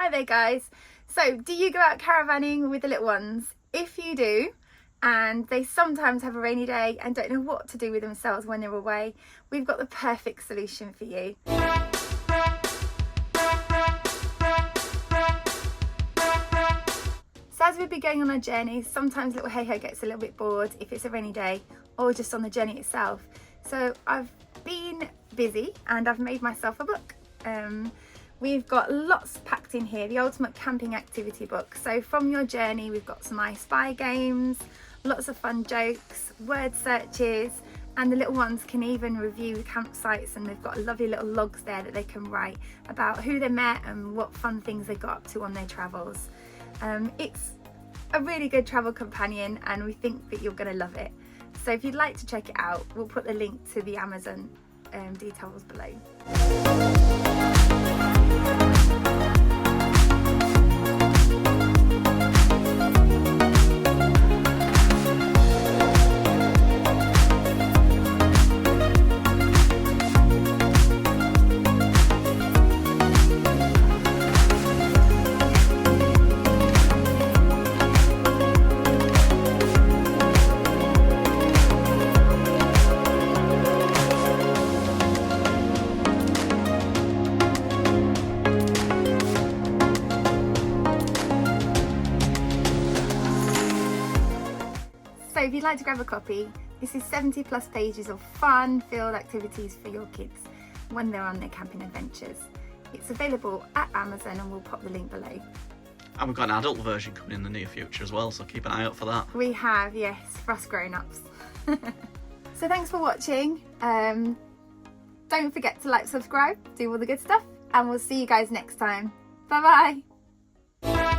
Hi there guys. So do you go out caravanning with the little ones? If you do, and they sometimes have a rainy day and don't know what to do with themselves when they're away, we've got the perfect solution for you. So as we've been going on our journey, sometimes little hey-ho gets a little bit bored if it's a rainy day or just on the journey itself. So I've been busy and I've made myself a book. We've got lots packed in here, the ultimate camping activity book. So from your journey, we've got some I Spy games, lots of fun jokes, word searches, and the little ones can even review campsites, and they've got lovely little logs there that they can write about who they met and what fun things they got up to on their travels. It's a really good travel companion and we think that you're going to love it. So if you'd like to check it out, we'll put the link to the Amazon details below. So if you'd like to grab a copy, this is 70 plus pages of fun-filled activities for your kids when they're on their camping adventures. It's available at Amazon and we'll pop the link below. And we've got an adult version coming in the near future as well, so keep an eye out for that. We have, yes, for us grown-ups. So thanks for watching. Don't forget to like, subscribe, do all the good stuff, and we'll see you guys next time. Bye-bye.